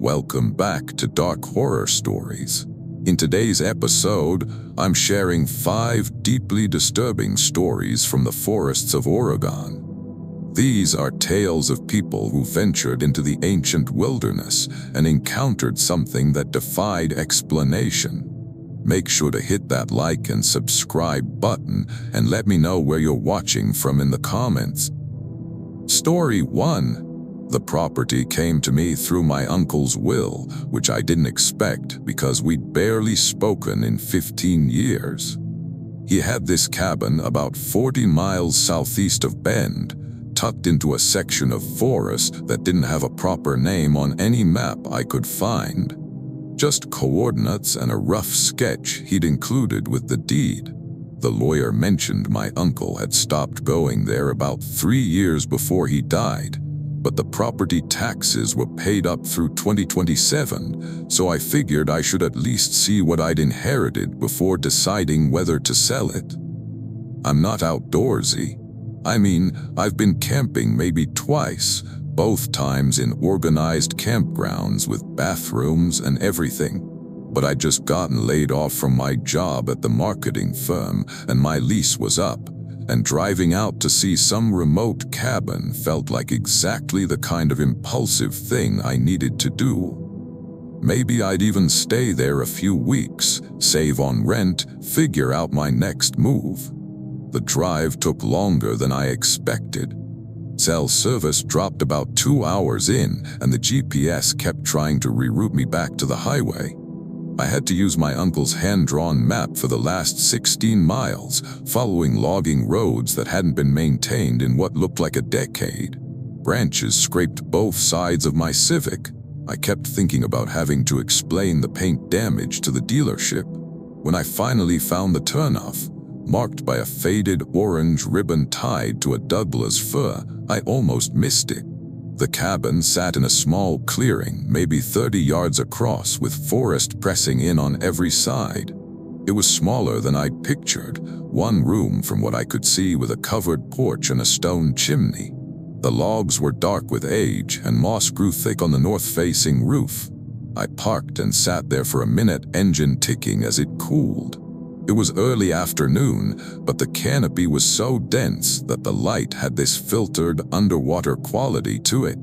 Welcome back to Dark Horror Stories. In today's episode, I'm sharing 5 deeply disturbing stories from the forests of Oregon. These are tales of people who ventured into the ancient wilderness and encountered something that defied explanation. Make sure to hit that like and subscribe button and let me know where you're watching from in the comments. Story 1. The property came to me through my uncle's will, which I didn't expect because we'd barely spoken in 15 years. He had this cabin about 40 miles southeast of Bend, tucked into a section of forest that didn't have a proper name on any map I could find. Just coordinates and a rough sketch he'd included with the deed. The lawyer mentioned my uncle had stopped going there about 3 years before he died, but the property taxes were paid up through 2027, so I figured I should at least see what I'd inherited before deciding whether to sell it. I'm not outdoorsy. I mean, I've been camping maybe twice, both times in organized campgrounds with bathrooms and everything. But I'd just gotten laid off from my job at the marketing firm, and my lease was up, and driving out to see some remote cabin felt like exactly the kind of impulsive thing I needed to do. Maybe I'd even stay there a few weeks, save on rent, figure out my next move. The drive took longer than I expected. Cell service dropped about 2 hours in, and the GPS kept trying to reroute me back to the highway. I had to use my uncle's hand-drawn map for the last 16 miles, following logging roads that hadn't been maintained in what looked like a decade. Branches scraped both sides of my Civic. I kept thinking about having to explain the paint damage to the dealership. When I finally found the turnoff, marked by a faded orange ribbon tied to a Douglas fir, I almost missed it. The cabin sat in a small clearing, maybe 30 yards across, with forest pressing in on every side. It was smaller than I'd pictured, one room from what I could see with a covered porch and a stone chimney. The logs were dark with age, and moss grew thick on the north-facing roof. I parked and sat there for a minute, engine ticking as it cooled. It was early afternoon, but the canopy was so dense that the light had this filtered underwater quality to it.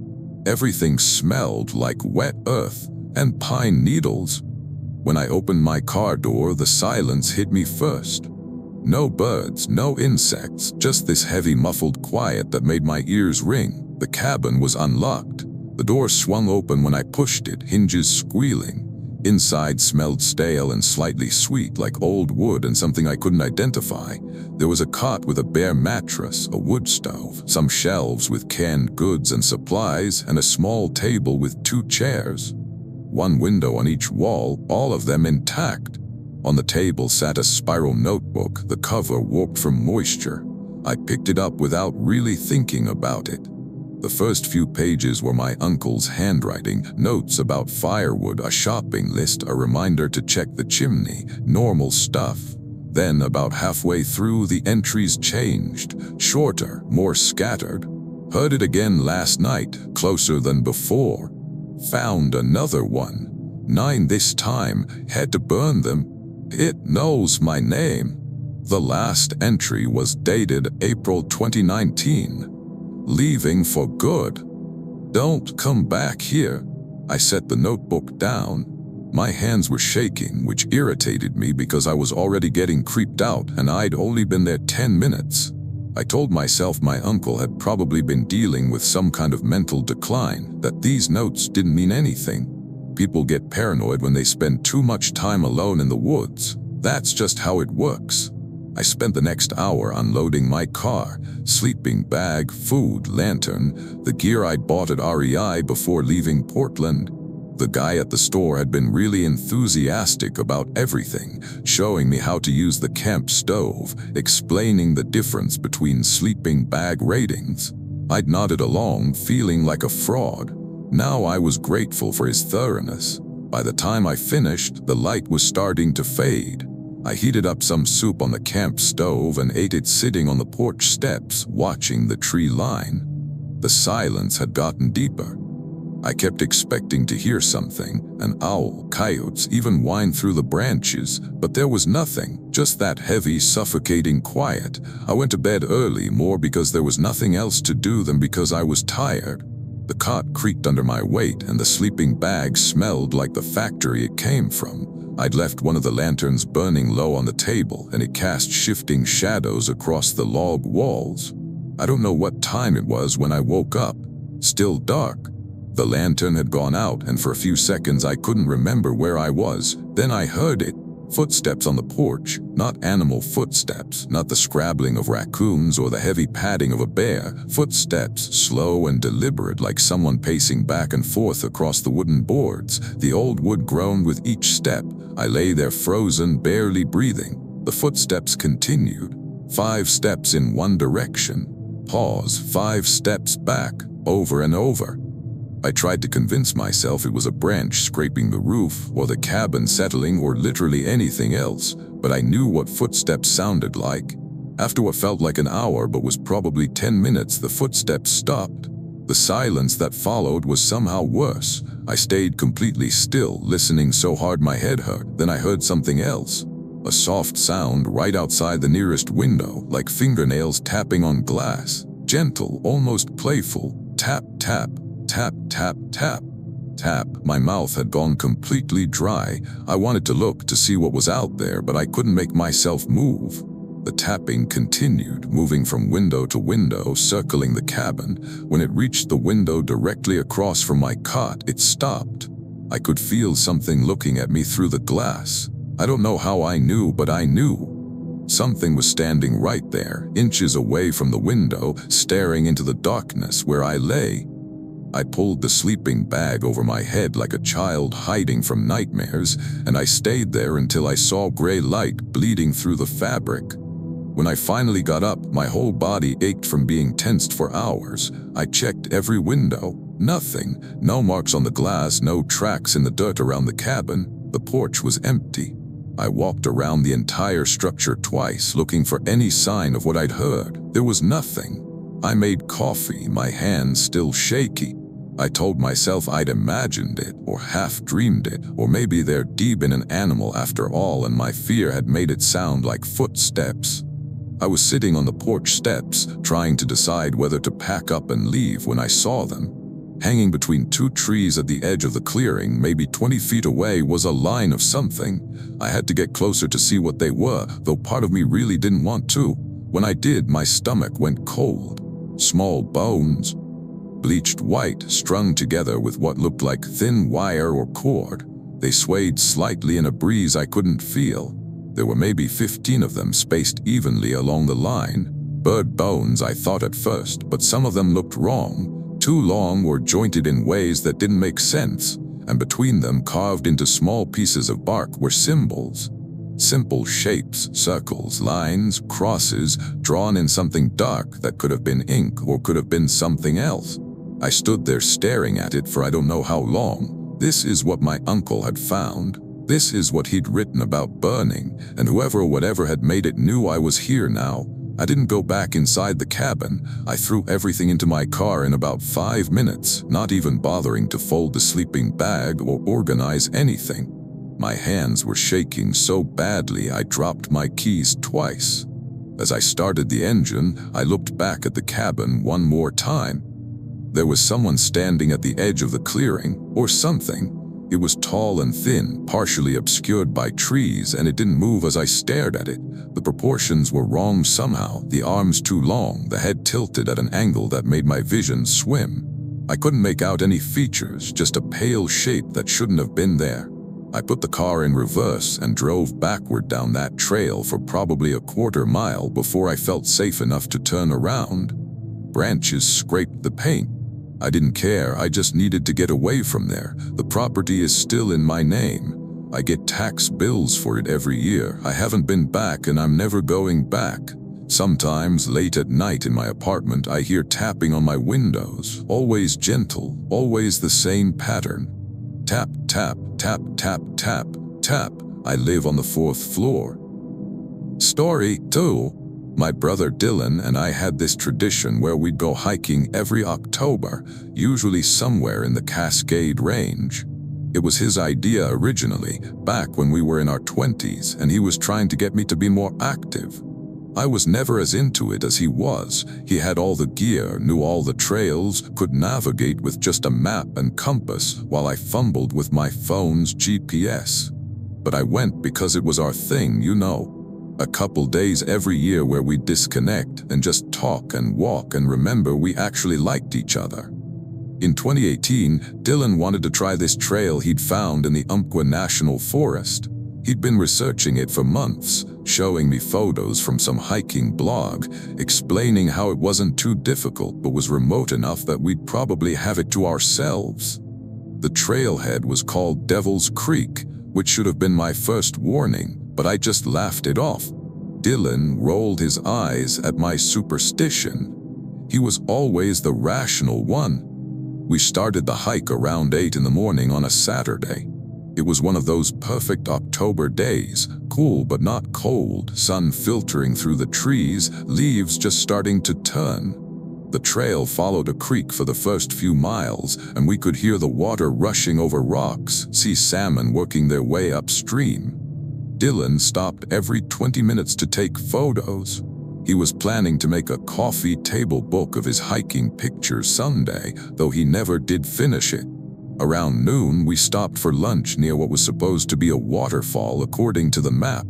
Everything smelled like wet earth and pine needles. When I opened my car door, the silence hit me first. No birds, no insects, just this heavy muffled quiet that made my ears ring. The cabin was unlocked. The door swung open when I pushed it, hinges squealing. Inside smelled stale and slightly sweet, like old wood and something I couldn't identify. There was a cot with a bare mattress, a wood stove, some shelves with canned goods and supplies, and a small table with 2 chairs. One window on each wall, all of them intact. On the table sat a spiral notebook, the cover warped from moisture. I picked it up without really thinking about it. The first few pages were my uncle's handwriting, notes about firewood, a shopping list, a reminder to check the chimney, normal stuff. Then, about halfway through, the entries changed, shorter, more scattered. Heard it again last night, closer than before. Found another one. 9 this time, had to burn them. It knows my name. The last entry was dated April 2019. Leaving for good. Don't come back here. I set the notebook down. My hands were shaking, which irritated me because I was already getting creeped out and I'd only been there 10 minutes. I told myself my uncle had probably been dealing with some kind of mental decline, that these notes didn't mean anything. People get paranoid when they spend too much time alone in the woods. That's just how it works. I spent the next hour unloading my car, sleeping bag, food, lantern, the gear I'd bought at REI before leaving Portland. The guy at the store had been really enthusiastic about everything, showing me how to use the camp stove, explaining the difference between sleeping bag ratings. I'd nodded along, feeling like a fraud. Now I was grateful for his thoroughness. By the time I finished, the light was starting to fade. I heated up some soup on the camp stove and ate it sitting on the porch steps, watching the tree line. The silence had gotten deeper. I kept expecting to hear something, an owl, coyotes, even whine through the branches, but there was nothing, just that heavy, suffocating quiet. I went to bed early more because there was nothing else to do than because I was tired. The cot creaked under my weight and the sleeping bag smelled like the factory it came from. I'd left one of the lanterns burning low on the table and it cast shifting shadows across the log walls. I don't know what time it was when I woke up. Still dark. The lantern had gone out and for a few seconds I couldn't remember where I was. Then I heard it. Footsteps on the porch, not animal footsteps, not the scrabbling of raccoons or the heavy padding of a bear. Footsteps, slow and deliberate, like someone pacing back and forth across the wooden boards. The old wood groaned with each step. I lay there frozen, barely breathing. The footsteps continued. 5 steps in one direction. Pause, 5 steps back, over and over. I tried to convince myself it was a branch scraping the roof, or the cabin settling, or literally anything else, but I knew what footsteps sounded like. After what felt like an hour but was probably 10 minutes, the footsteps stopped. The silence that followed was somehow worse. I stayed completely still, listening so hard my head hurt. Then I heard something else. A soft sound right outside the nearest window, like fingernails tapping on glass. Gentle, almost playful. Tap, tap. Tap, tap, tap, tap. My mouth had gone completely dry. I wanted to look to see what was out there, but I couldn't make myself move. The tapping continued, moving from window to window, circling the cabin. When it reached the window directly across from my cot, it stopped. I could feel something looking at me through the glass. I don't know how I knew, but I knew. Something was standing right there, inches away from the window, staring into the darkness where I lay. I pulled the sleeping bag over my head like a child hiding from nightmares, and I stayed there until I saw gray light bleeding through the fabric. When I finally got up, my whole body ached from being tensed for hours. I checked every window. Nothing. No marks on the glass, no tracks in the dirt around the cabin. The porch was empty. I walked around the entire structure twice, looking for any sign of what I'd heard. There was nothing. I made coffee, my hands still shaky. I told myself I'd imagined it, or half-dreamed it, or maybe there'd been an animal after all and my fear had made it sound like footsteps. I was sitting on the porch steps, trying to decide whether to pack up and leave when I saw them. Hanging between 2 trees at the edge of the clearing, maybe 20 feet away, was a line of something. I had to get closer to see what they were, though part of me really didn't want to. When I did, my stomach went cold. Small bones, bleached white, strung together with what looked like thin wire or cord. They swayed slightly in a breeze I couldn't feel. There were maybe 15 of them spaced evenly along the line. Bird bones, I thought at first, but some of them looked wrong. Too long or jointed in ways that didn't make sense, and between them, carved into small pieces of bark, were symbols. Simple shapes, circles, lines, crosses, drawn in something dark that could have been ink or could have been something else. I stood there staring at it for I don't know how long. This is what my uncle had found. This is what he'd written about burning, and whoever or whatever had made it knew I was here now. I didn't go back inside the cabin. I threw everything into my car in about 5 minutes, not even bothering to fold the sleeping bag or organize anything. My hands were shaking so badly I dropped my keys twice. As I started the engine, I looked back at the cabin one more time. There was someone standing at the edge of the clearing, or something. It was tall and thin, partially obscured by trees, and it didn't move as I stared at it. The proportions were wrong somehow, the arms too long, the head tilted at an angle that made my vision swim. I couldn't make out any features, just a pale shape that shouldn't have been there. I put the car in reverse and drove backward down that trail for probably a quarter mile before I felt safe enough to turn around. Branches scraped the paint. I didn't care, I just needed to get away from there. The property is still in my name. I get tax bills for it every year. I haven't been back and I'm never going back. Sometimes late at night in my apartment, I hear tapping on my windows. Always gentle, always the same pattern. Tap, tap, tap, tap, tap, tap. I live on the 4th floor. Story 2. My brother Dylan and I had this tradition where we'd go hiking every October, usually somewhere in the Cascade Range. It was his idea originally, back when we were in our 20s, and he was trying to get me to be more active. I was never as into it as he was. He had all the gear, knew all the trails, could navigate with just a map and compass, while I fumbled with my phone's GPS. But I went because it was our thing, you know. A couple days every year where we'd disconnect and just talk and walk and remember we actually liked each other. In 2018, Dylan wanted to try this trail he'd found in the Umpqua National Forest. He'd been researching it for months, showing me photos from some hiking blog, explaining how it wasn't too difficult but was remote enough that we'd probably have it to ourselves. The trailhead was called Devil's Creek, which should have been my first warning, but I just laughed it off. Dylan rolled his eyes at my superstition. He was always the rational one. We started the hike around 8 in the morning on a Saturday. It was one of those perfect October days, cool but not cold, sun filtering through the trees, leaves just starting to turn. The trail followed a creek for the first few miles, and we could hear the water rushing over rocks, see salmon working their way upstream. Dylan stopped every 20 minutes to take photos. He was planning to make a coffee table book of his hiking pictures someday, though he never did finish it. Around noon, we stopped for lunch near what was supposed to be a waterfall according to the map.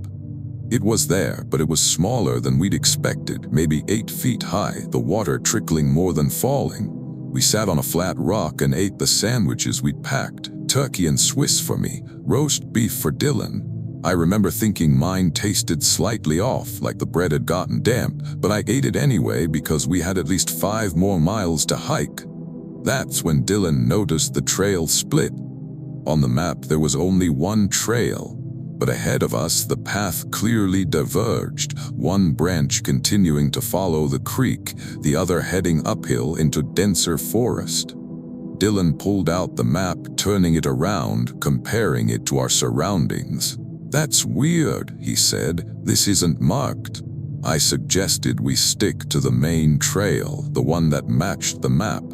It was there, but it was smaller than we'd expected, maybe 8 feet high, the water trickling more than falling. We sat on a flat rock and ate the sandwiches we'd packed, turkey and Swiss for me, roast beef for Dylan. I remember thinking mine tasted slightly off, like the bread had gotten damp, but I ate it anyway because we had at least 5 more miles to hike. That's when Dylan noticed the trail split. On the map there was only one trail, but ahead of us the path clearly diverged, one branch continuing to follow the creek, the other heading uphill into denser forest. Dylan pulled out the map, turning it around, comparing it to our surroundings. "That's weird," he said. "This isn't marked." I suggested we stick to the main trail, the one that matched the map.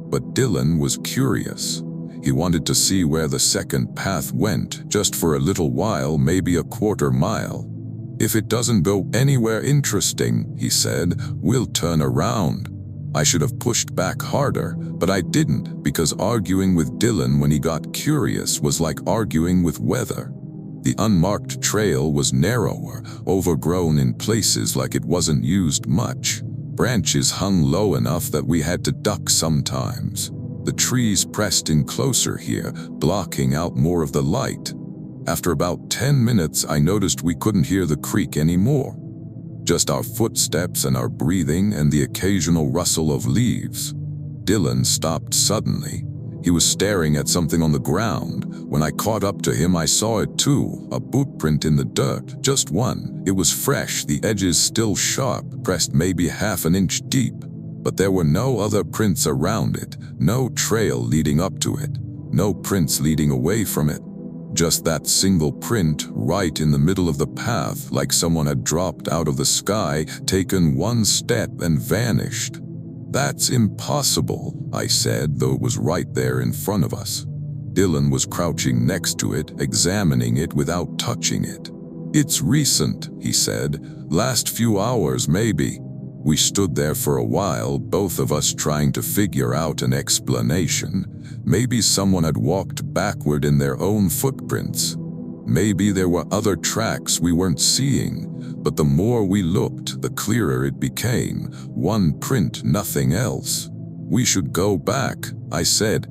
But Dylan was curious. He wanted to see where the second path went, just for a little while, maybe a quarter mile. "If it doesn't go anywhere interesting," he said, "we'll turn around." I should have pushed back harder, but I didn't, because arguing with Dylan when he got curious was like arguing with weather. The unmarked trail was narrower, overgrown in places like it wasn't used much. Branches hung low enough that we had to duck sometimes. The trees pressed in closer here, blocking out more of the light. After about 10 minutes, I noticed we couldn't hear the creek anymore. Just our footsteps and our breathing and the occasional rustle of leaves. Dylan stopped suddenly. He was staring at something on the ground. When I caught up to him, I saw it too, a boot print in the dirt, just one. It was fresh, the edges still sharp, pressed maybe half an inch deep. But there were no other prints around it, no trail leading up to it, no prints leading away from it. Just that single print right in the middle of the path, like someone had dropped out of the sky, taken one step and vanished. "That's impossible," I said, though it was right there in front of us. Dylan was crouching next to it, examining it without touching it. "It's recent," he said. "Last few hours, maybe." We stood there for a while, both of us trying to figure out an explanation. Maybe someone had walked backward in their own footprints. Maybe there were other tracks we weren't seeing. But the more we looked, the clearer it became. One print, nothing else. "We should go back," I said.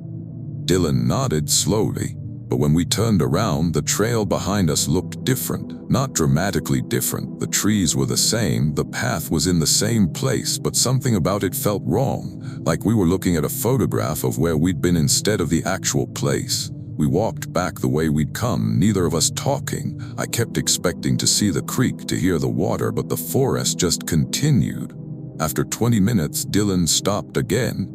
Dylan nodded slowly, but when we turned around, the trail behind us looked different. Not dramatically different. The trees were the same, the path was in the same place, but something about it felt wrong, like we were looking at a photograph of where we'd been instead of the actual place. We walked back the way we'd come, neither of us talking. I kept expecting to see the creek, to hear the water, but the forest just continued. After 20 minutes, Dylan stopped again.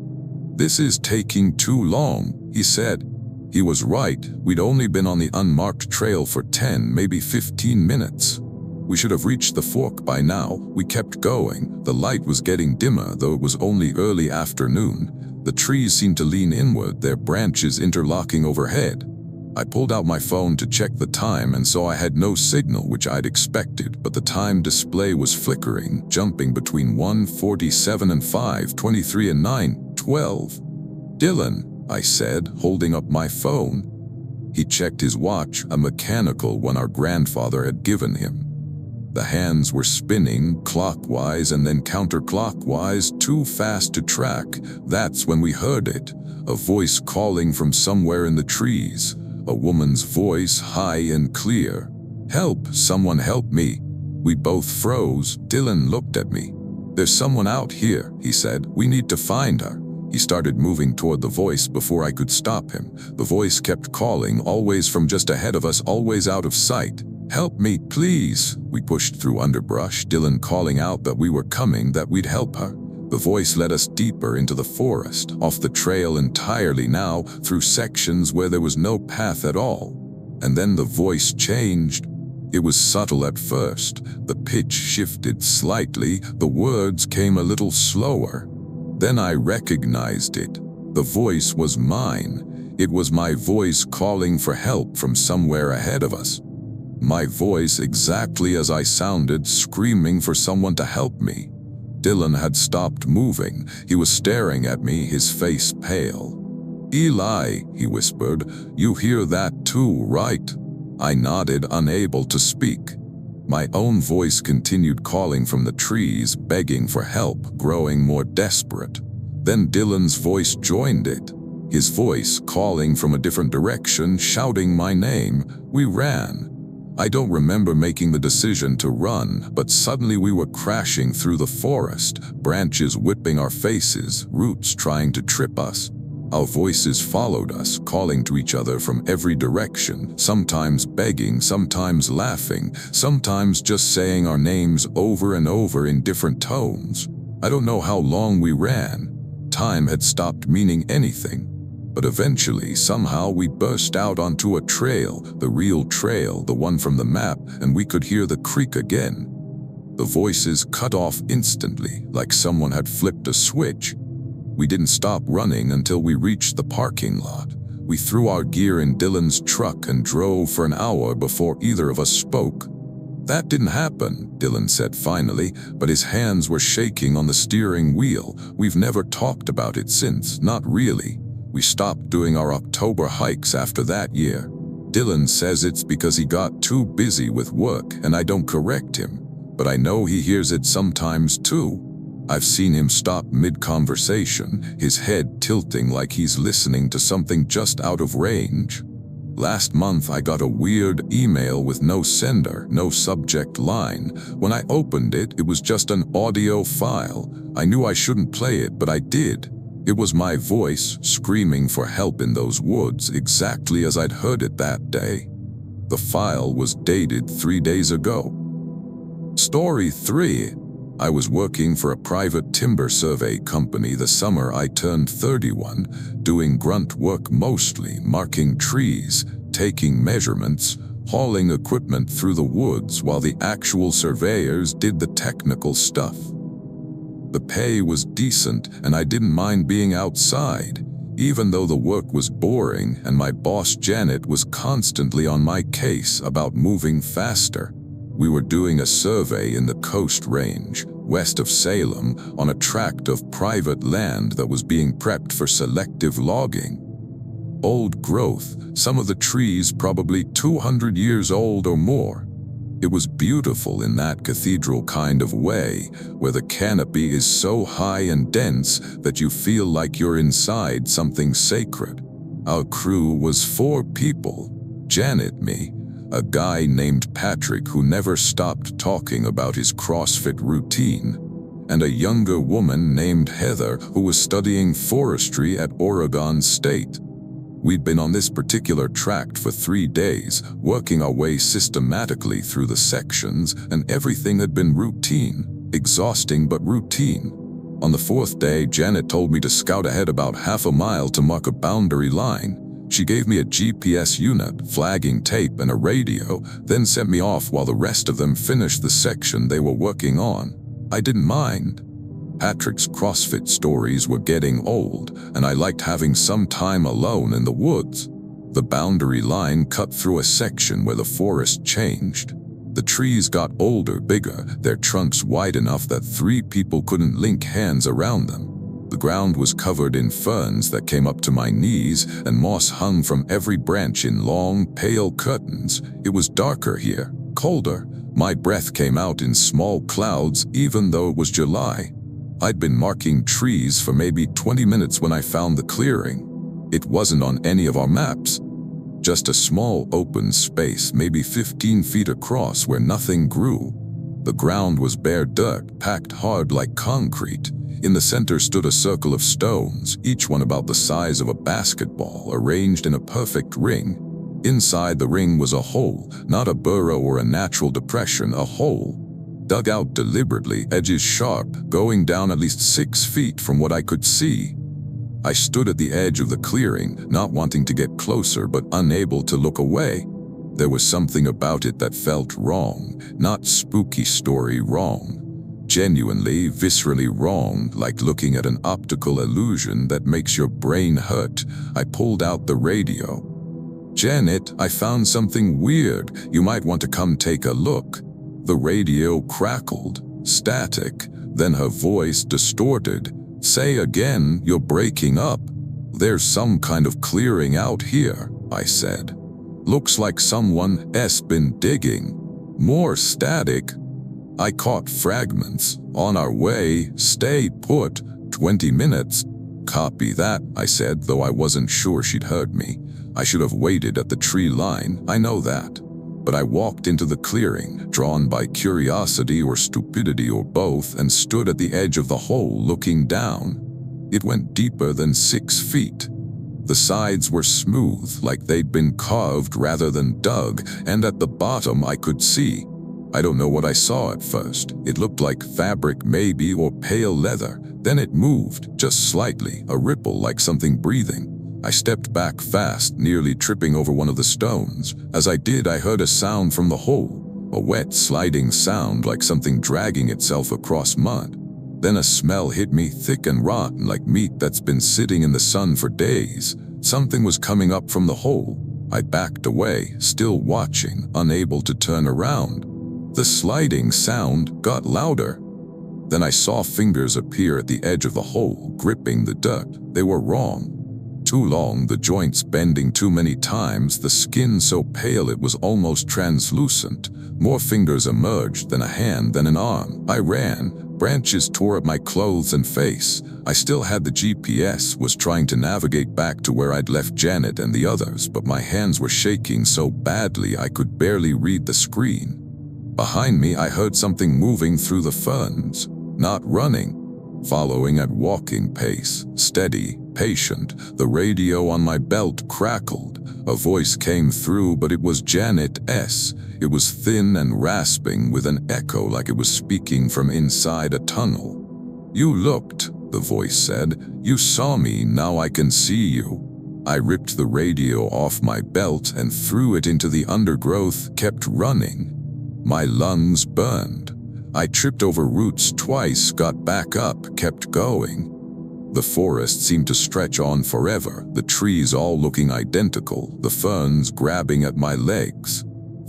"This is taking too long," he said. He was right. We'd only been on the unmarked trail for 10, maybe 15 minutes. We should have reached the fork by now. We kept going. The light was getting dimmer, though it was only early afternoon. The trees seemed to lean inward, their branches interlocking overhead. I pulled out my phone to check the time and saw I had no signal, which I'd expected, but the time display was flickering, jumping between 1:47 and 5:23 and 9:12. "Dylan," I said, holding up my phone. He checked his watch, a mechanical one our grandfather had given him. The hands were spinning clockwise and then counterclockwise, too fast to track. That's when we heard it, a voice calling from somewhere in the trees, a woman's voice, high and clear. "Help! Someone help me!" We both froze. Dylan looked at me. "There's someone out here," he said. "We need to find her." He started moving toward the voice before I could stop him. The voice kept calling, always from just ahead of us, always out of sight. "Help me, please!" We pushed through underbrush, Dylan calling out that we were coming, that we'd help her. The voice led us deeper into the forest, off the trail entirely now, through sections where there was no path at all. And then the voice changed. It was subtle at first. The pitch shifted slightly, the words came a little slower. Then I recognized it. The voice was mine. It was my voice calling for help from somewhere ahead of us. My voice, exactly as I sounded, screaming for someone to help me. Dylan had stopped moving. He was staring at me, his face pale. "Eli," he whispered, "you hear that too, right?" I nodded, unable to speak. My own voice continued calling from the trees, begging for help, growing more desperate. Then Dylan's voice joined it. His voice calling from a different direction, shouting my name. We ran. I don't remember making the decision to run, but suddenly we were crashing through the forest, branches whipping our faces, roots trying to trip us. Our voices followed us, calling to each other from every direction, sometimes begging, sometimes laughing, sometimes just saying our names over and over in different tones. I don't know how long we ran. Time had stopped meaning anything. But eventually, somehow, we burst out onto a trail, the real trail, the one from the map, and we could hear the creek again. The voices cut off instantly, like someone had flipped a switch. We didn't stop running until we reached the parking lot. We threw our gear in Dylan's truck and drove for an hour before either of us spoke. "That didn't happen," Dylan said finally, but his hands were shaking on the steering wheel. "We've never talked about it since, not really. We stopped doing our October hikes after that year. Dylan says it's because he got too busy with work, and I don't correct him, but I know he hears it sometimes too. I've seen him stop mid-conversation, his head tilting like he's listening to something just out of range. Last month I got a weird email with no sender, no subject line. When I opened it, it was just an audio file. I knew I shouldn't play it, but I did. It was my voice screaming for help in those woods, exactly as I'd heard it that day. The file was dated 3 days ago. Story 3. I was working for a private timber survey company the summer I turned 31, doing grunt work mostly, marking trees, taking measurements, hauling equipment through the woods while the actual surveyors did the technical stuff. The pay was decent, and I didn't mind being outside, even though the work was boring and my boss Janet was constantly on my case about moving faster. We were doing a survey in the Coast Range, west of Salem, on a tract of private land that was being prepped for selective logging. Old growth, some of the trees probably 200 years old or more. It was beautiful in that cathedral kind of way, where the canopy is so high and dense that you feel like you're inside something sacred. Our crew was 4 people, Janet, me, a guy named Patrick who never stopped talking about his CrossFit routine, and a younger woman named Heather who was studying forestry at Oregon State. We'd been on this particular tract for 3 days, working our way systematically through the sections, and everything had been routine, exhausting but routine. On the 4th day, Janet told me to scout ahead about half a mile to mark a boundary line. She gave me a GPS unit, flagging tape, and a radio, then sent me off while the rest of them finished the section they were working on. I didn't mind. Patrick's CrossFit stories were getting old, and I liked having some time alone in the woods. The boundary line cut through a section where the forest changed. The trees got older, bigger, their trunks wide enough that 3 people couldn't link hands around them. The ground was covered in ferns that came up to my knees, and moss hung from every branch in long, pale curtains. It was darker here, colder. My breath came out in small clouds even though it was July. I'd been marking trees for maybe 20 minutes when I found the clearing. It wasn't on any of our maps. Just a small open space, maybe 15 feet across, where nothing grew. The ground was bare dirt, packed hard like concrete. In the center stood a circle of stones, each one about the size of a basketball, arranged in a perfect ring. Inside the ring was a hole, not a burrow or a natural depression, a hole. Dug out deliberately, edges sharp, going down at least 6 feet from what I could see. I stood at the edge of the clearing, not wanting to get closer but unable to look away. There was something about it that felt wrong, not spooky story wrong. Genuinely, viscerally wrong, like looking at an optical illusion that makes your brain hurt. I pulled out the radio. "Janet, I found something weird. You might want to come take a look." The radio crackled, static, then her voice distorted. "Say again, you're breaking up." "There's some kind of clearing out here," I said. "Looks like someone's been digging." More static. I caught fragments. "On our way, stay put, 20 minutes. "Copy that," I said, though I wasn't sure she'd heard me. I should have waited at the tree line, I know that. But I walked into the clearing, drawn by curiosity or stupidity or both, and stood at the edge of the hole looking down. It went deeper than 6 feet. The sides were smooth, like they'd been carved rather than dug, and at the bottom I could see. I don't know what I saw at first. It looked like fabric maybe, or pale leather. Then it moved, just slightly, a ripple like something breathing. I stepped back fast, nearly tripping over one of the stones. As I did, I heard a sound from the hole, a wet, sliding sound like something dragging itself across mud. Then a smell hit me, thick and rotten, like meat that's been sitting in the sun for days. Something was coming up from the hole. I backed away, still watching, unable to turn around. The sliding sound got louder. Then I saw fingers appear at the edge of the hole, gripping the dirt. They were wrong. Too long, the joints bending too many times, the skin so pale it was almost translucent. More fingers emerged, then a hand, then an arm. I ran. Branches tore at my clothes and face. I still had the GPS, was trying to navigate back to where I'd left Janet and the others, but my hands were shaking so badly I could barely read the screen. Behind me, I heard something moving through the ferns. Not running, following at walking pace, steady, patient. The radio on my belt crackled. A voice came through, but it was Janet's. It was thin and rasping, with an echo like it was speaking from inside a tunnel. "You looked," the voice said. "You saw me, now I can see you." I ripped the radio off my belt and threw it into the undergrowth, kept running. My lungs burned. I tripped over roots twice, got back up, kept going. The forest seemed to stretch on forever, the trees all looking identical, the ferns grabbing at my legs.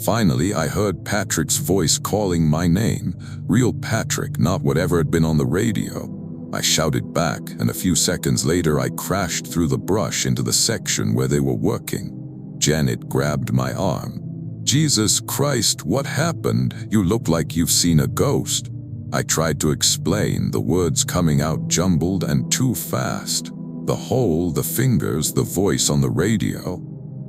Finally, I heard Patrick's voice calling my name. Real Patrick, not whatever had been on the radio. I shouted back, and a few seconds later I crashed through the brush into the section where they were working. Janet grabbed my arm. "Jesus Christ, what happened? You look like you've seen a ghost." I tried to explain, the words coming out jumbled and too fast. The hole, the fingers, the voice on the radio.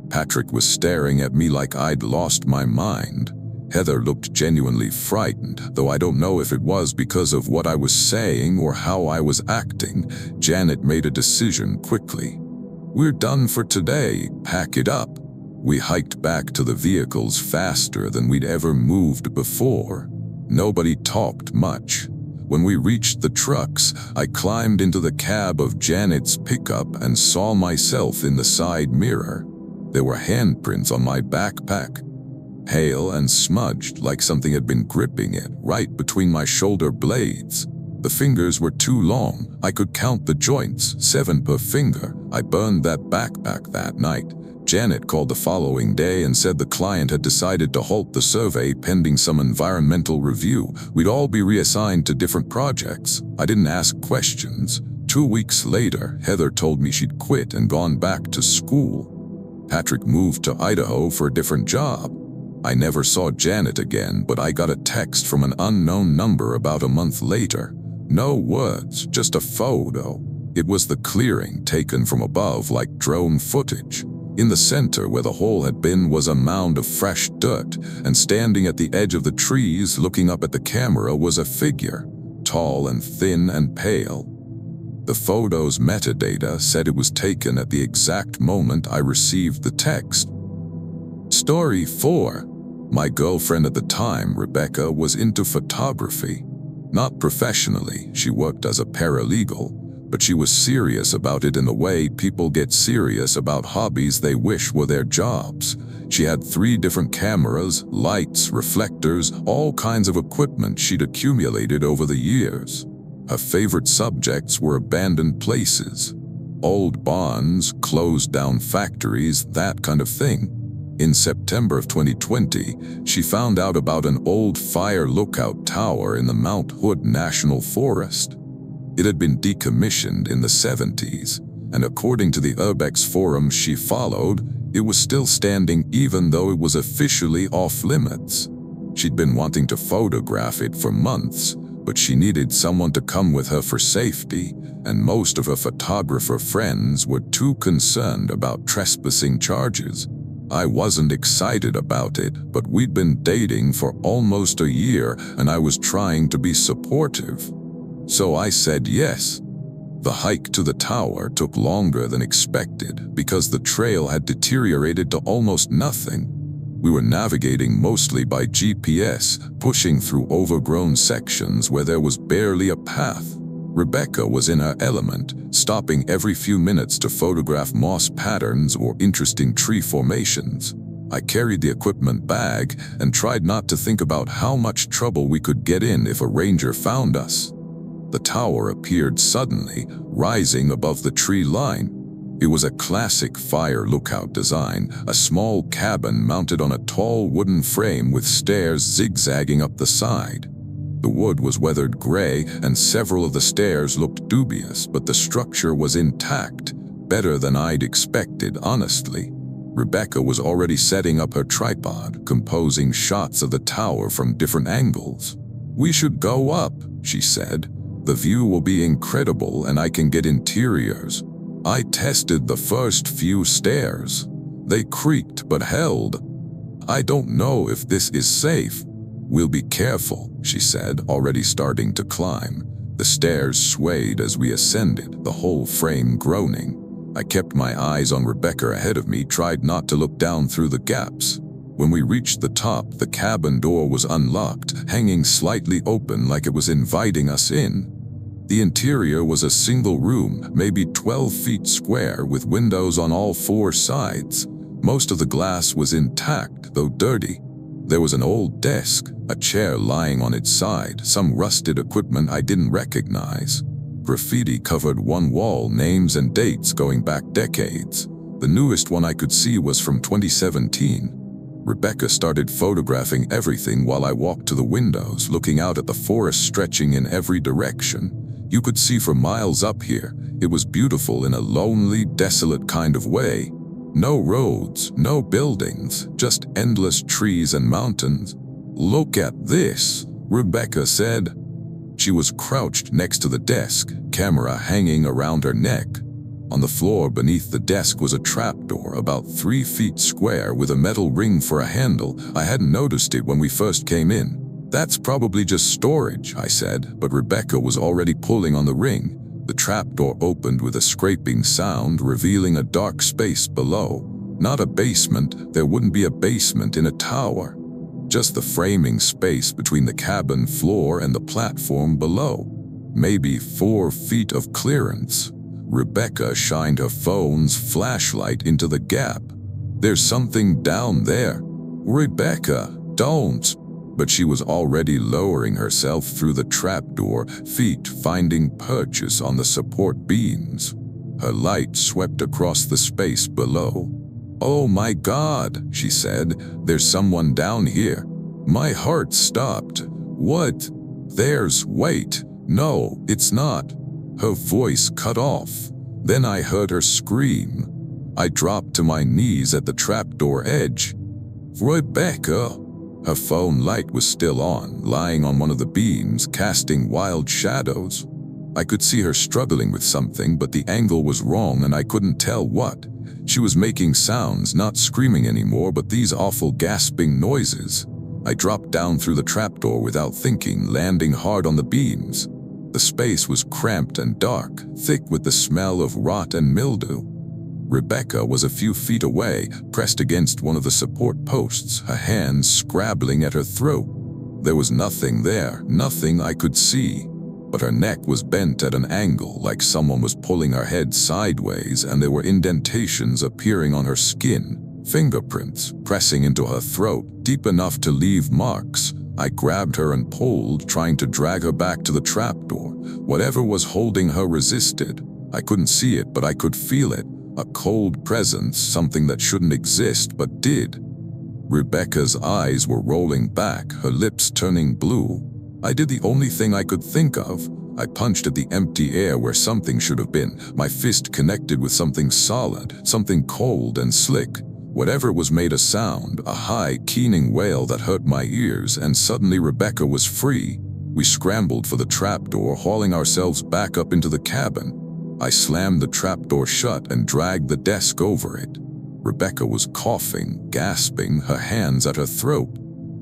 Patrick was staring at me like I'd lost my mind. Heather looked genuinely frightened, though I don't know if it was because of what I was saying or how I was acting. Janet made a decision quickly. "We're done for today, pack it up." We hiked back to the vehicles faster than we'd ever moved before. Nobody talked much. When we reached the trucks, I climbed into the cab of Janet's pickup and saw myself in the side mirror. There were handprints on my backpack, pale and smudged like something had been gripping it right between my shoulder blades. The fingers were too long. I could count the joints, 7 per finger. I burned that backpack that night. Janet called the following day and said the client had decided to halt the survey pending some environmental review. We'd all be reassigned to different projects. I didn't ask questions. 2 weeks later, Heather told me she'd quit and gone back to school. Patrick moved to Idaho for a different job. I never saw Janet again, but I got a text from an unknown number about a month later. No words, just a photo. It was the clearing taken from above like drone footage. In the center where the hole had been was a mound of fresh dirt, and standing at the edge of the trees looking up at the camera was a figure, tall and thin and pale. The photo's metadata said it was taken at the exact moment I received the text. Story 4. My girlfriend at the time, Rebecca, was into photography. Not professionally, she worked as a paralegal, but she was serious about it in the way people get serious about hobbies they wish were their jobs. She had 3 different cameras, lights, reflectors, all kinds of equipment she'd accumulated over the years. Her favorite subjects were abandoned places, old barns, closed-down factories, that kind of thing. In September of 2020, she found out about an old fire lookout tower in the Mount Hood National Forest. It had been decommissioned in the 70s, and according to the Urbex forums she followed, it was still standing even though it was officially off-limits. She'd been wanting to photograph it for months, but she needed someone to come with her for safety, and most of her photographer friends were too concerned about trespassing charges. I wasn't excited about it, but we'd been dating for almost a year and I was trying to be supportive. So I said yes. The hike to the tower took longer than expected because the trail had deteriorated to almost nothing. We were navigating mostly by GPS, pushing through overgrown sections where there was barely a path. Rebecca was in her element, stopping every few minutes to photograph moss patterns or interesting tree formations. I carried the equipment bag and tried not to think about how much trouble we could get in if a ranger found us. The tower appeared suddenly, rising above the tree line. It was a classic fire lookout design, a small cabin mounted on a tall wooden frame with stairs zigzagging up the side. The wood was weathered gray, and several of the stairs looked dubious, but the structure was intact, better than I'd expected, honestly. Rebecca was already setting up her tripod, composing shots of the tower from different angles. "We should go up," she said. "The view will be incredible and I can get interiors." I tested the first few stairs. They creaked but held. "I don't know if this is safe." "We'll be careful," she said, already starting to climb. The stairs swayed as we ascended, the whole frame groaning. I kept my eyes on Rebecca ahead of me, tried not to look down through the gaps. When we reached the top, the cabin door was unlocked, hanging slightly open like it was inviting us in. The interior was a single room, maybe 12 feet square, with windows on all 4 sides. Most of the glass was intact, though dirty. There was an old desk, a chair lying on its side, some rusted equipment I didn't recognize. Graffiti covered one wall, names and dates going back decades. The newest one I could see was from 2017. Rebecca started photographing everything while I walked to the windows, looking out at the forest stretching in every direction. You could see for miles up here. It was beautiful in a lonely, desolate kind of way. No roads, no buildings, just endless trees and mountains. "Look at this," Rebecca said. She was crouched next to the desk, camera hanging around her neck. On the floor beneath the desk was a trapdoor about 3 feet square with a metal ring for a handle. I hadn't noticed it when we first came in. "That's probably just storage," I said, but Rebecca was already pulling on the ring. The trapdoor opened with a scraping sound, revealing a dark space below. Not a basement, there wouldn't be a basement in a tower. just the framing space between the cabin floor and the platform below. Maybe 4 feet of clearance. Rebecca shined her phone's flashlight into the gap. "There's something down there. Rebecca, don't." But she was already lowering herself through the trapdoor, feet finding purchase on the support beams. Her light swept across the space below. "Oh my God," she said, "there's someone down here." My heart stopped. "What? Wait, no, it's not." Her voice cut off. Then I heard her scream. I dropped to my knees at the trapdoor edge. "Rebecca!" Her phone light was still on, lying on one of the beams, casting wild shadows. I could see her struggling with something, but the angle was wrong and I couldn't tell what. She was making sounds, not screaming anymore, but these awful gasping noises. I dropped down through the trapdoor without thinking, landing hard on the beams. The space was cramped and dark, thick with the smell of rot and mildew. Rebecca was a few feet away, pressed against one of the support posts, her hands scrabbling at her throat. There was nothing there, nothing I could see. But her neck was bent at an angle, like someone was pulling her head sideways, and there were indentations appearing on her skin, fingerprints pressing into her throat, deep enough to leave marks. I grabbed her and pulled, trying to drag her back to the trapdoor. Whatever was holding her resisted. I couldn't see it, but I could feel it. A cold presence, something that shouldn't exist but did. Rebecca's eyes were rolling back, her lips turning blue. I did the only thing I could think of. I punched at the empty air where something should have been. My fist connected with something solid, something cold and slick. Whatever was made a sound, a high, keening wail that hurt my ears, and suddenly Rebecca was free. We scrambled for the trapdoor, hauling ourselves back up into the cabin. I slammed the trapdoor shut and dragged the desk over it. Rebecca was coughing, gasping, her hands at her throat.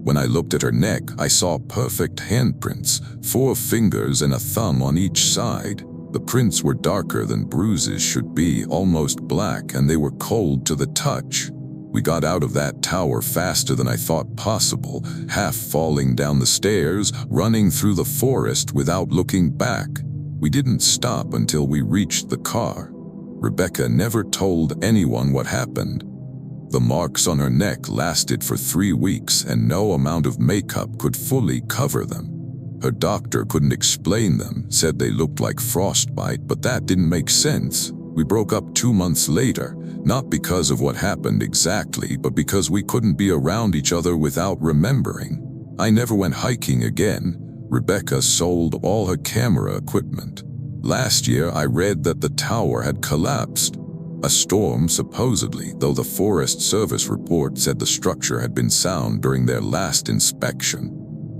When I looked at her neck, I saw perfect handprints, 4 fingers and a thumb on each side. The prints were darker than bruises should be, almost black, and they were cold to the touch. We got out of that tower faster than I thought possible, half falling down the stairs, running through the forest without looking back. We didn't stop until we reached the car. Rebecca never told anyone what happened. The marks on her neck lasted for 3 weeks, and no amount of makeup could fully cover them. Her doctor couldn't explain them, said they looked like frostbite, but that didn't make sense. We broke up 2 months later, not because of what happened exactly, but because we couldn't be around each other without remembering. I never went hiking again. Rebecca sold all her camera equipment. Last year, I read that the tower had collapsed. A storm, supposedly, though the Forest Service report said the structure had been sound during their last inspection.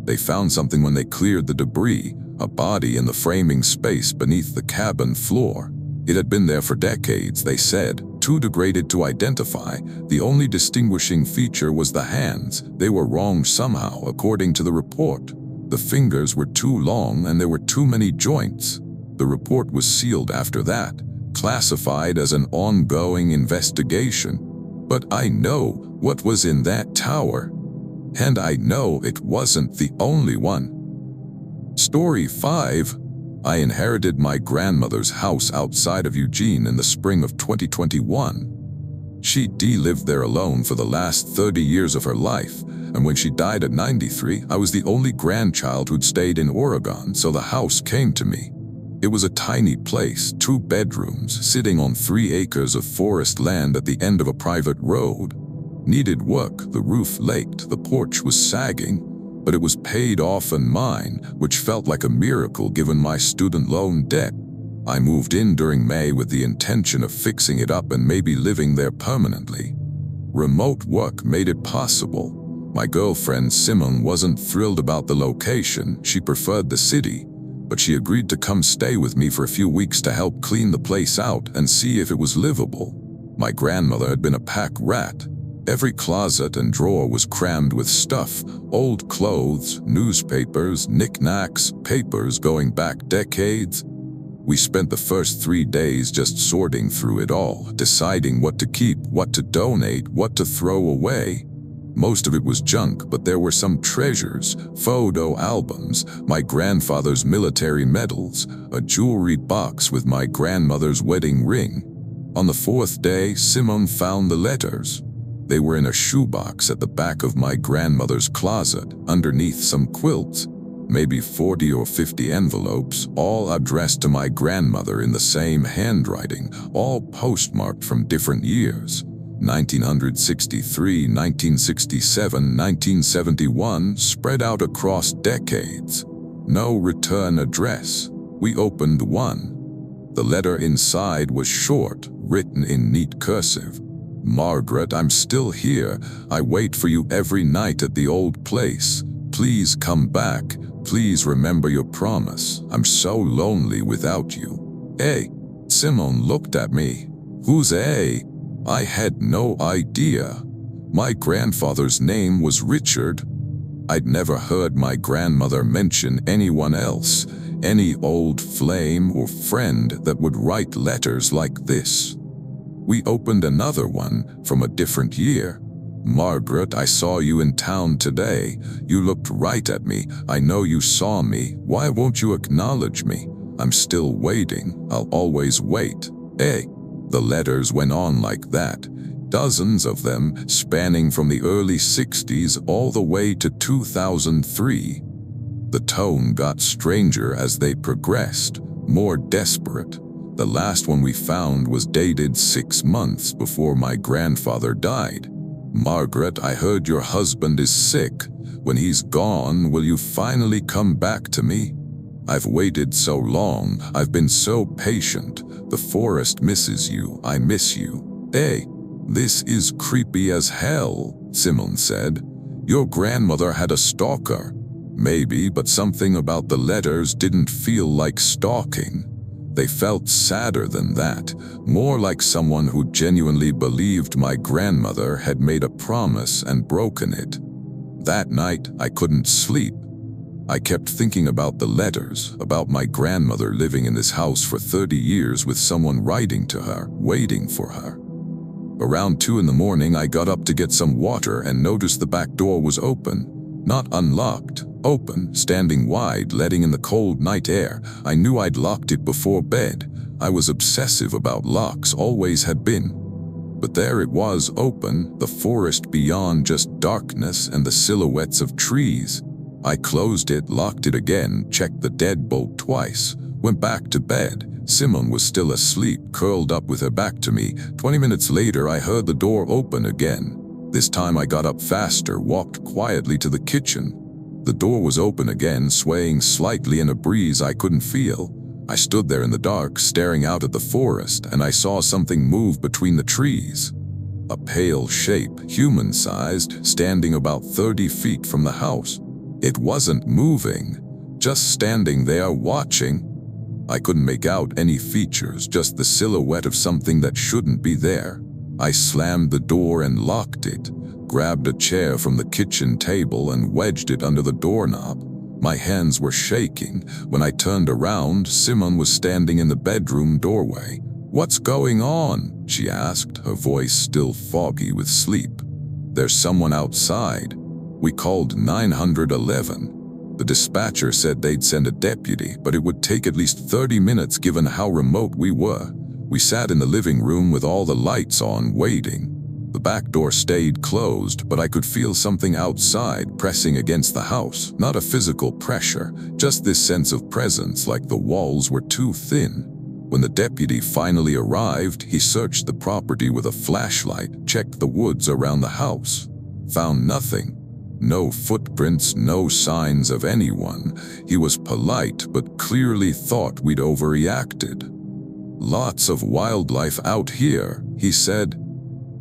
They found something when they cleared the debris, a body in the framing space beneath the cabin floor. It had been there for decades, they said, too degraded to identify. The only distinguishing feature was the hands. They were wrong somehow, according to the report. The fingers were too long and there were too many joints. The report was sealed after that, classified as an ongoing investigation. But I know what was in that tower. And I know it wasn't the only one. Story 5. I inherited my grandmother's house outside of Eugene in the spring of 2021. She'd lived there alone for the last 30 years of her life, and when she died at 93, I was the only grandchild who'd stayed in Oregon, so the house came to me. It was a tiny place, 2 bedrooms, sitting on 3 acres of forest land at the end of a private road. Needed work, the roof leaked, the porch was sagging, but it was paid off and mine, which felt like a miracle given my student loan debt. I moved in during May with the intention of fixing it up and maybe living there permanently. Remote work made it possible. My girlfriend Simone wasn't thrilled about the location, she preferred the city, but she agreed to come stay with me for a few weeks to help clean the place out and see if it was livable. My grandmother had been a pack rat. Every closet and drawer was crammed with stuff, old clothes, newspapers, knickknacks, papers going back decades. We spent the first 3 days just sorting through it all, deciding what to keep, what to donate, what to throw away. Most of it was junk, but there were some treasures, photo albums, my grandfather's military medals, a jewelry box with my grandmother's wedding ring. On the fourth day, Simone found the letters. They were in a shoebox at the back of my grandmother's closet, underneath some quilts. Maybe 40 or 50 envelopes, all addressed to my grandmother in the same handwriting, all postmarked from different years. 1963, 1967, 1971, spread out across decades. No return address. We opened one. The letter inside was short, written in neat cursive. "Margaret, I'm still here. I wait for you every night at the old place. Please come back. Please remember your promise. I'm so lonely without you." "Hey." Simone looked at me. "Who's A?" I had no idea. My grandfather's name was Richard. I'd never heard my grandmother mention anyone else, any old flame or friend that would write letters like this. We opened another one from a different year. "Margaret, I saw you in town today. You looked right at me. I know you saw me. Why won't you acknowledge me? I'm still waiting. I'll always wait. Hey." The letters went on like that, dozens of them, spanning from the early 60s all the way to 2003. The tone got stranger as they progressed, more desperate. The last one we found was dated 6 months before my grandfather died. "Margaret, I heard your husband is sick. When he's gone, will you finally come back to me? I've waited so long. I've been so patient. The forest misses you. I miss you." "Hey, this is creepy as hell," Simone said. "Your grandmother had a stalker." "Maybe, but something about the letters didn't feel like stalking. They felt sadder than that, more like someone who genuinely believed my grandmother had made a promise and broken it." That night, I couldn't sleep. I kept thinking about the letters, about my grandmother living in this house for 30 years with someone writing to her, waiting for her. Around 2 in the morning, I got up to get some water and noticed the back door was open. Not unlocked, open, standing wide, letting in the cold night air. I knew I'd locked it before bed. I was obsessive about locks, always had been. But there it was, open, the forest beyond just darkness and the silhouettes of trees. I closed it, locked it again, checked the deadbolt twice, went back to bed. Simone was still asleep, curled up with her back to me. 20 minutes later, I heard the door open again. This time I got up faster, walked quietly to the kitchen. The door was open again, swaying slightly in a breeze I couldn't feel. I stood there in the dark, staring out at the forest, and I saw something move between the trees. A pale shape, human-sized, standing about 30 feet from the house. It wasn't moving, just standing there watching. I couldn't make out any features, just the silhouette of something that shouldn't be there. I slammed the door and locked it, grabbed a chair from the kitchen table and wedged it under the doorknob. My hands were shaking. When I turned around, Simone was standing in the bedroom doorway. "What's going on?" she asked, her voice still foggy with sleep. "There's someone outside." We called 911. The dispatcher said they'd send a deputy, but it would take at least 30 minutes given how remote we were. We sat in the living room with all the lights on, waiting. The back door stayed closed, but I could feel something outside pressing against the house. Not a physical pressure, just this sense of presence, like the walls were too thin. When the deputy finally arrived, he searched the property with a flashlight, checked the woods around the house. Found nothing. No footprints, no signs of anyone. He was polite, but clearly thought we'd overreacted. "Lots of wildlife out here," he said.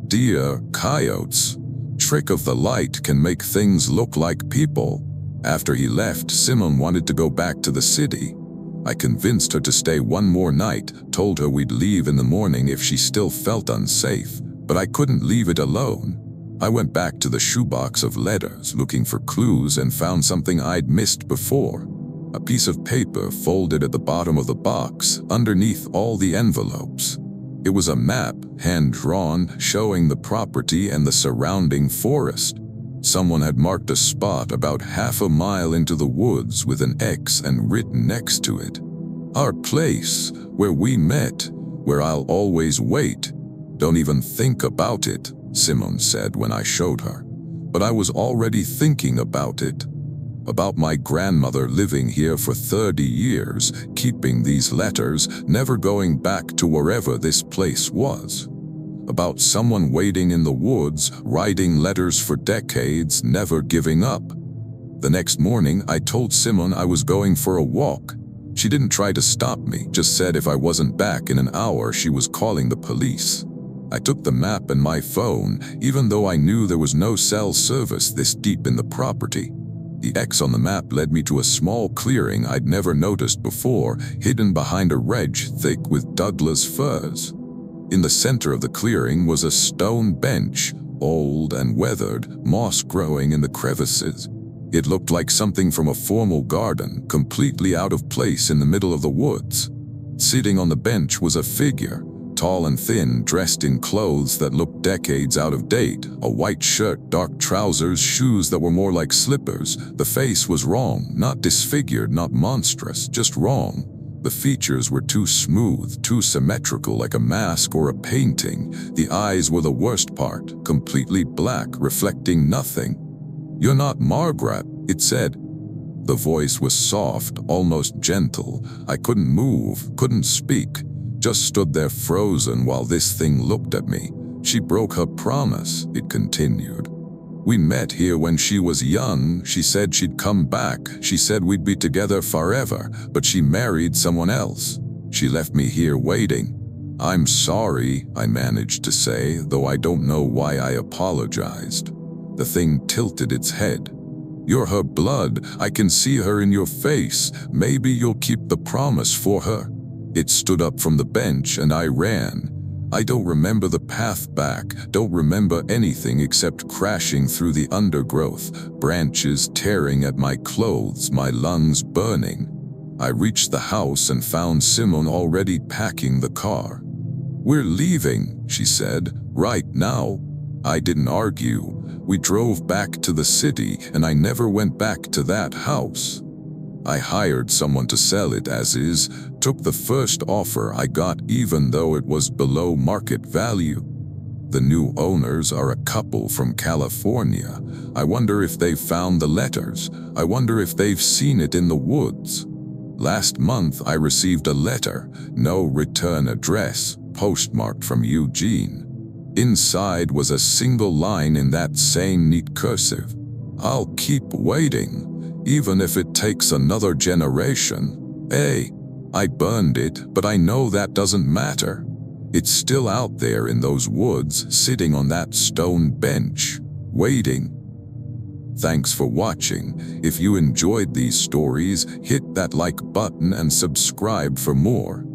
"Deer, coyotes. Trick of the light can make things look like people." After he left, Simone wanted to go back to the city. I convinced her to stay one more night, told her we'd leave in the morning if she still felt unsafe, but I couldn't leave it alone. I went back to the shoebox of letters, looking for clues, and found something I'd missed before. A piece of paper folded at the bottom of the box, underneath all the envelopes. It was a map, hand-drawn, showing the property and the surrounding forest. Someone had marked a spot about half a mile into the woods with an X and written next to it, "Our place, where we met, where I'll always wait. Don't even think about it," Simone said when I showed her. But I was already thinking about it. About my grandmother living here for 30 years, keeping these letters, never going back to wherever this place was. About someone waiting in the woods, writing letters for decades, never giving up. The next morning, I told Simone I was going for a walk. She didn't try to stop me, just said if I wasn't back in an hour, she was calling the police. I took the map and my phone, even though I knew there was no cell service this deep in the property. The X on the map led me to a small clearing I'd never noticed before, hidden behind a ledge thick with Douglas firs. In the center of the clearing was a stone bench, old and weathered, moss growing in the crevices. It looked like something from a formal garden, completely out of place in the middle of the woods. Sitting on the bench was a figure, tall and thin, dressed in clothes that looked decades out of date, a white shirt, dark trousers, shoes that were more like slippers. The face was wrong, not disfigured, not monstrous, just wrong. The features were too smooth, too symmetrical, like a mask or a painting. The eyes were the worst part, completely black, reflecting nothing. "You're not Margaret," it said. The voice was soft, almost gentle. I couldn't move, couldn't speak, just stood there frozen while this thing looked at me. "She broke her promise," it continued. "We met here when she was young. She said she'd come back. She said we'd be together forever, but she married someone else. She left me here waiting." "I'm sorry," I managed to say, though I don't know why I apologized. The thing tilted its head. "You're her blood. I can see her in your face. Maybe you'll keep the promise for her." It stood up from the bench and I ran. I don't remember the path back, don't remember anything except crashing through the undergrowth, branches tearing at my clothes, my lungs burning. I reached the house and found Simone already packing the car. "We're leaving," she said, "right now." I didn't argue. We drove back to the city and I never went back to that house. I hired someone to sell it as is, took the first offer I got even though it was below market value. The new owners are a couple from California. I wonder if they've found the letters. I wonder if they've seen it in the woods. Last month I received a letter, no return address, postmarked from Eugene. Inside was a single line in that same neat cursive. "I'll keep waiting, even if it takes another generation." Hey, I burned it, but I know that doesn't matter. It's still out there in those woods, sitting on that stone bench, waiting. Thanks for watching. If you enjoyed these stories, hit that like button and subscribe for more.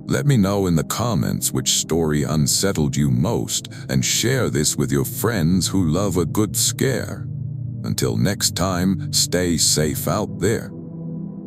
Let me know in the comments which story unsettled you most, and share this with your friends who love a good scare. Until next time, stay safe out there.